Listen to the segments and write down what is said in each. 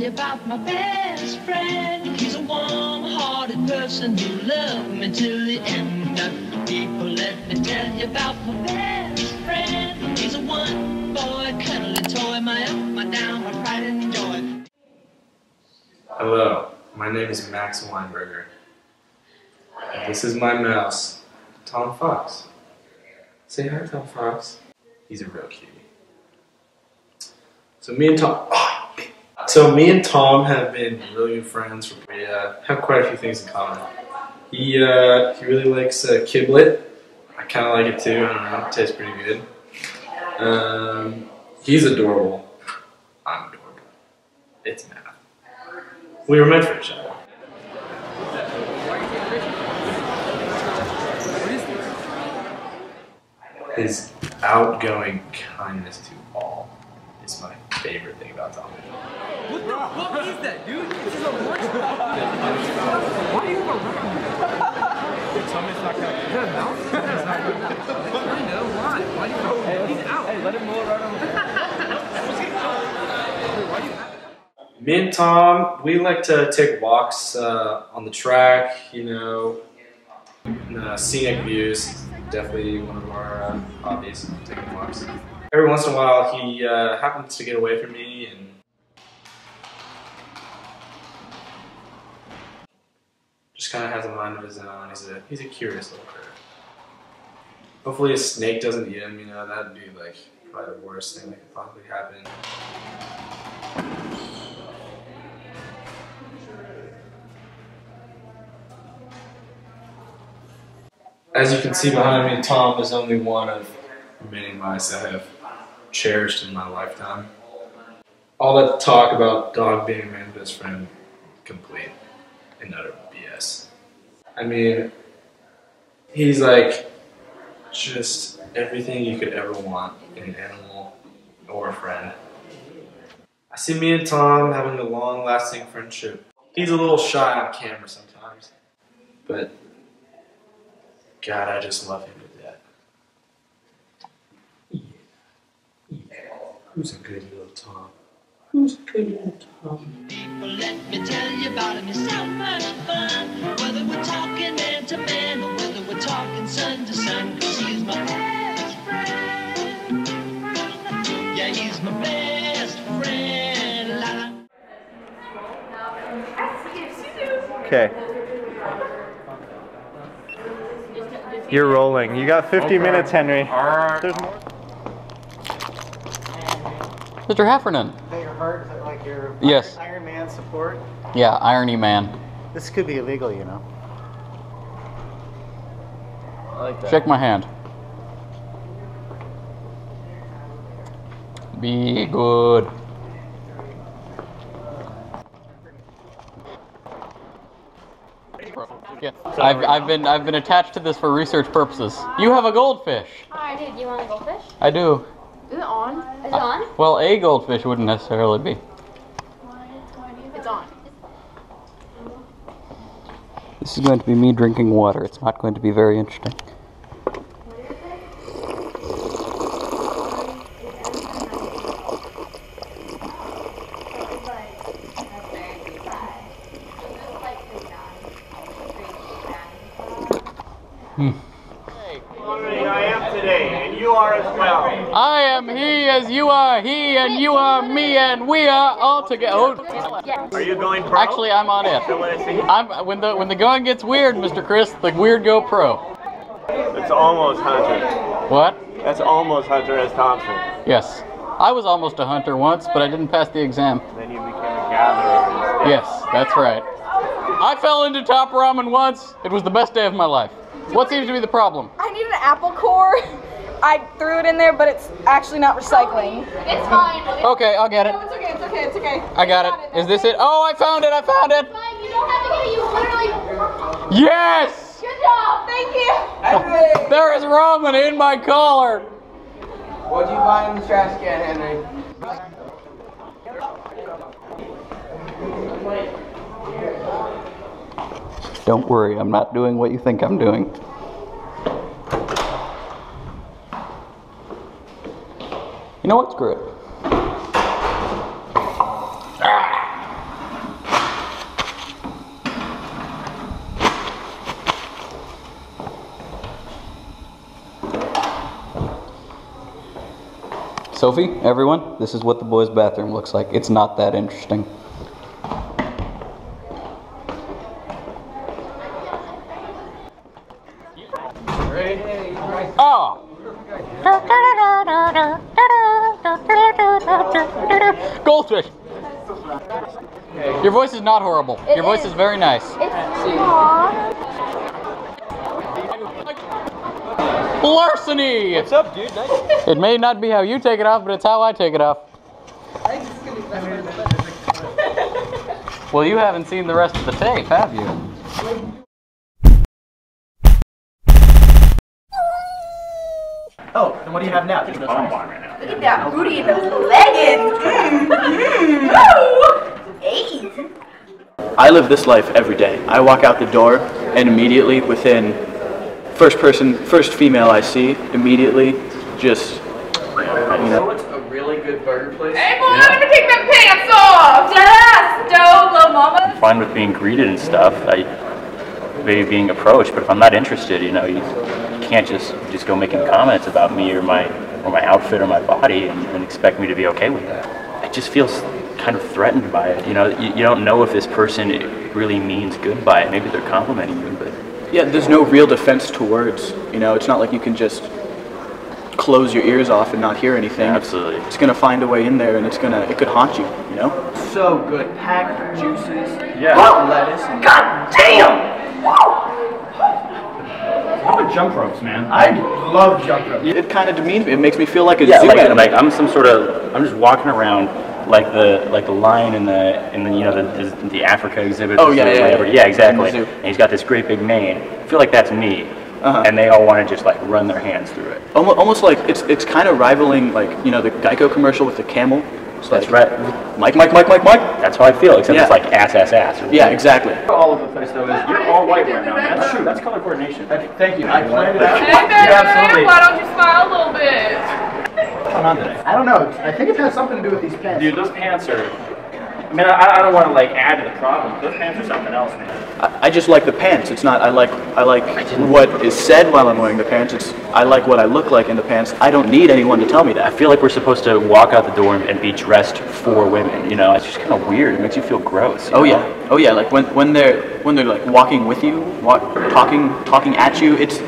you about my best friend. He's a warm-hearted person who loved me till the end. People, let me tell you about my best friend. He's a one-boy, cuddly toy, my up, my down, my pride and joy. Hello, my name is Max Weinberger. And this is my mouse, Tom Fox. Say hi, Tom Fox. He's a real cutie. So me and Tom have been really good friends. We have quite a few things in common. He really likes kiblet. I kind of like it too. I don't know, it tastes pretty good. He's adorable. I'm adorable. It's math. We were meant for each other. His outgoing kindness to all is my favorite thing about Tom. What the fuck is that, dude? This is a lunch. Why are you around? Tommy's not gonna. Is that a mouse? That's not good. I know, why? Why do you know? He's out. Hey, let him roll around on the Why do you have it? Me and Tom, we like to take walks on the track, you know, scenic views. Definitely one of our hobbies, taking walks. Every once in a while, he happens to get away from me and just kind of has a mind of his own. He's a curious little critter. Hopefully a snake doesn't eat him, you know, that'd be like probably the worst thing that could possibly happen. As you can see behind me, Tom is only one of many mice I have cherished in my lifetime. All that talk about dog being a man's best friend, complete and utter BS. I mean, he's like just everything you could ever want in an animal or a friend. I see me and Tom having a long-lasting friendship. He's a little shy on camera sometimes, but God, I just love him to death. Yeah. Who's a good little Tom? Who's a good little Tom? People, let me tell you about him. He's so much fun. Whether we're talking man to man or whether we're talking sun to sun, 'cause he's my best friend. Yeah, he's my best friend. La -la. Okay. You're rolling. You got 50 minutes, Henry. There's more. Mr. Heffernan. Is that your heart? Is that like your Yes. Iron Man support? Yeah, Irony Man. This could be illegal, you know. I like that. Shake my hand. Be good. Yeah. I've been attached to this for research purposes. You have a goldfish. Oh, I did. You want a goldfish? I do. Is it on? Is it on? Well, a goldfish wouldn't necessarily be. It's on. This is going to be me drinking water. It's not going to be very interesting. I am today, and you are as well. I am he as you are he, and you are me, and we are all together. Are you going pro? Actually, I'm on it. So what I see? When the going gets weird, Mr. Chris, the weird go pro. It's almost Hunter. What? That's almost Hunter S. Thompson. Yes. I was almost a hunter once, but I didn't pass the exam. Then you became a gatherer instead. Yes, that's right. I fell into top ramen once. It was the best day of my life. What seems to be the problem? I need an apple core. I threw it in there, but it's actually not recycling. It's fine. Okay, I'll get it. No, it's okay, it's okay, it's okay. I got it. Is this it? Oh, I found it, I found it. Fine. You don't have to get it. You literally. Yes! Good job. Thank you. Henry! There is ramen in my collar. What'd you find in the trash can, Henry? Don't worry, I'm not doing what you think I'm doing. You know what's good? Sophie, everyone, this is what the boys' bathroom looks like. It's not that interesting. Oh! Goldfish! Your voice is not horrible. Your voice is very nice. Larceny! What's up, dude? Nice. It may not be how you take it off, but it's how I take it off. Well, you haven't seen the rest of the tape, have you? Oh, then what do you have now? Look at that booty and those leggings. Hey. I live this life every day. I walk out the door and immediately within first female I see, immediately just, you know. What's a really good burger place? Hey, boy, let me take them pants off. Yes, dope, little mama. I'm fine with being greeted and stuff. Maybe being approached, but if I'm not interested, you know, you can't just go making comments about me or my outfit or my body and expect me to be okay with that. It just feels kind of threatened by it. You know, you don't know if this person really means good by it. Maybe they're complimenting you, but Yeah, there's no real defense to words. You know, it's not like you can just close your ears off and not hear anything. Absolutely. It's gonna find a way in there, and it could haunt you. You know. So good. Packed juices. Yeah. Lettuce. And God damn! How about jump ropes, man? I love jump ropes. It kind of demeans me. It makes me feel like a yeah, zoo animal. like I'm some sort of, I'm just walking around like the lion in the you know the Africa exhibit. Oh yeah, yeah, yeah, exactly. And he's got this great big mane. I feel like that's me. And they all want to just like run their hands through it. Almost like it's kind of rivaling, like, you know, the Geico commercial with the camel. So that's right. Mike. That's how I feel, except Yeah. it's like ass. Yeah, exactly. All of the place though is you're all white right now, man. That's true. That's color coordination. Thank you. I planned it out. Hey, baby, absolutely. why don't you smile a little bit? What's going on today? I don't know. I think it has something to do with these pants. Dude, those pants are. I mean, I don't want to like add to the problem. Those pants are something else, man. I just like the pants. It's not. I like what is said while I'm wearing the pants. I like what I look like in the pants. I don't need anyone to tell me that. I feel like we're supposed to walk out the door and be dressed for women. You know, it's just kind of weird. It makes you feel gross. Oh yeah. Like when they're like walking with you, talking at you. It's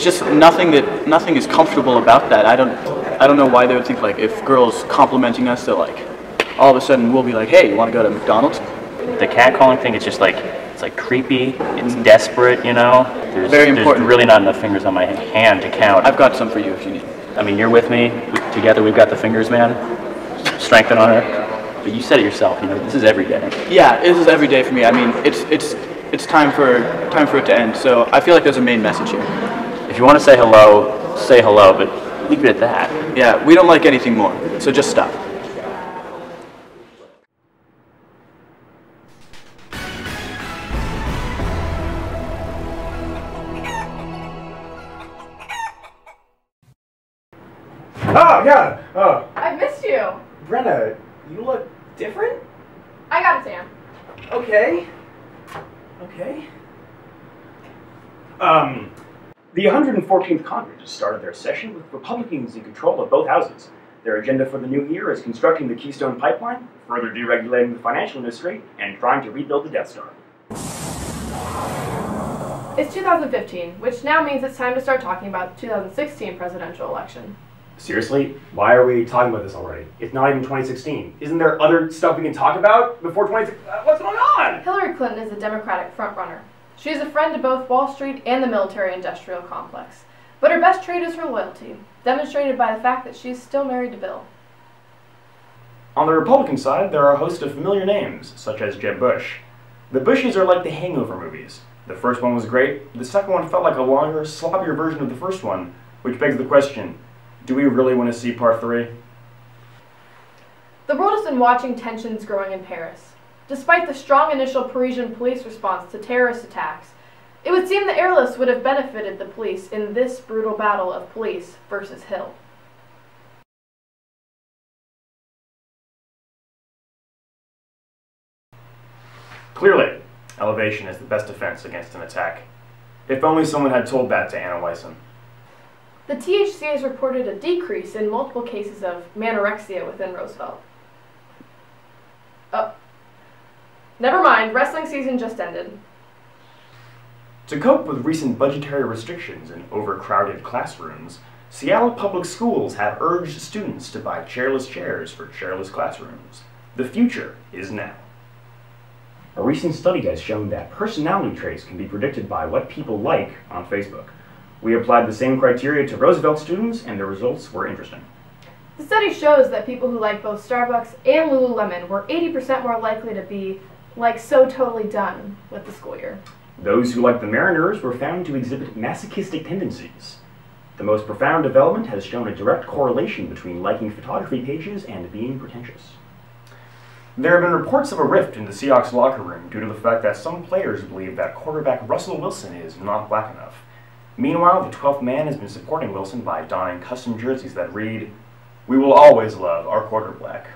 just nothing is comfortable about that. I don't know why they would think, like, if girls complimenting us, they're like, all of a sudden we'll be like, hey, you want to go to McDonald's? The catcalling thing, it's just like, it's like creepy, it's desperate, you know? Very important. There's really not enough fingers on my hand to count. I've got some for you if you need. I mean, you're with me, together we've got the fingers, man. Strength and honor. But you said it yourself, you know, this is every day. Yeah, this is every day for me. I mean, it's time for it to end, so I feel like there's a main message here. If you want to say hello, but leave it at that. Yeah, we don't like anything more, so just stop. Oh yeah. Oh, I missed you. Brenna, you look different. I got a tan. Okay. The 114th Congress has started their session with Republicans in control of both houses. Their agenda for the new year is constructing the Keystone Pipeline, further deregulating the financial industry, and trying to rebuild the Death Star. It's 2015, which now means it's time to start talking about the 2016 presidential election. Seriously? Why are we talking about this already? It's not even 2016. Isn't there other stuff we can talk about before 2016? What's going on? Hillary Clinton is the Democratic frontrunner. She is a friend to both Wall Street and the military-industrial complex. But her best trait is her loyalty, demonstrated by the fact that she's still married to Bill. On the Republican side, there are a host of familiar names, such as Jeb Bush. The Bushes are like the Hangover movies. The first one was great, the second one felt like a longer, sloppier version of the first one, which begs the question, do we really want to see part 3? The world has been watching tensions growing in Paris. Despite the strong initial Parisian police response to terrorist attacks, it would seem the airlifts would have benefited the police in this brutal battle of police versus Hill. Clearly, elevation is the best defense against an attack. If only someone had told that to Anna Weissman. the THC has reported a decrease in multiple cases of manorexia within Roosevelt. Oh, never mind, wrestling season just ended. To cope with recent budgetary restrictions and overcrowded classrooms, Seattle Public Schools have urged students to buy chairless chairs for chairless classrooms. The future is now. A recent study has shown that personality traits can be predicted by what people like on Facebook. We applied the same criteria to Roosevelt students, and the results were interesting. The study shows that people who like both Starbucks and Lululemon were 80% more likely to be, like, so totally done with the school year. Those who liked the Mariners were found to exhibit masochistic tendencies. The most profound development has shown a direct correlation between liking photography pages and being pretentious. There have been reports of a rift in the Seahawks locker room due to the fact that some players believe that quarterback Russell Wilson is not black enough. Meanwhile, the 12th man has been supporting Wilson by donning custom jerseys that read, "We will always love our quarterback."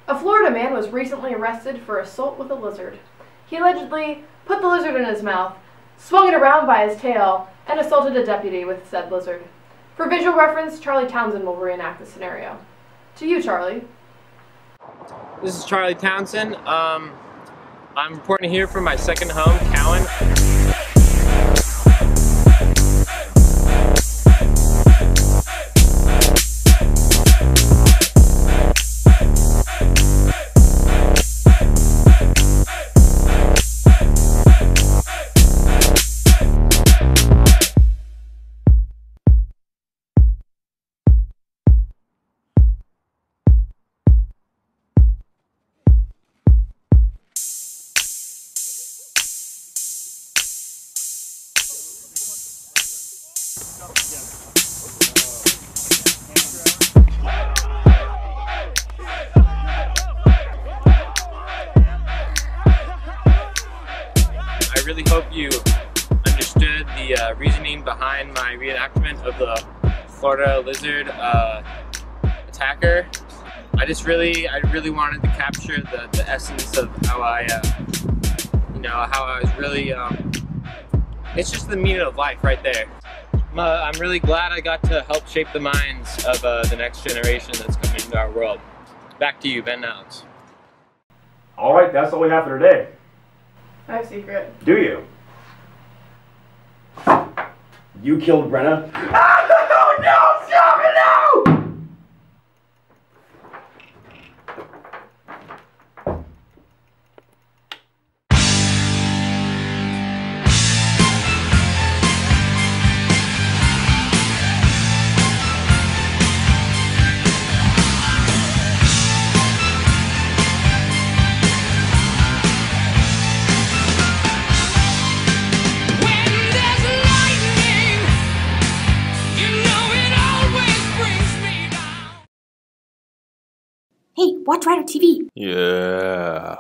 A Florida man was recently arrested for assault with a lizard. He allegedly put the lizard in his mouth, swung it around by his tail, and assaulted a deputy with said lizard. For visual reference, Charlie Townsend will reenact the scenario. To you, Charlie. This is Charlie Townsend. I'm reporting here from my second home, Cowan. I really hope you understood the reasoning behind my reenactment of the Florida lizard attacker. I really wanted to capture the essence of how how I was really, it's just the meaning of life right there. I'm really glad I got to help shape the minds of the next generation that's coming into our world. Back to you, Ben Nowens. Alright, that's all we have for today. I have a secret. Do you? You killed Brenna? Oh no! Stop it now! Hey, watch Rider TV. Yeah.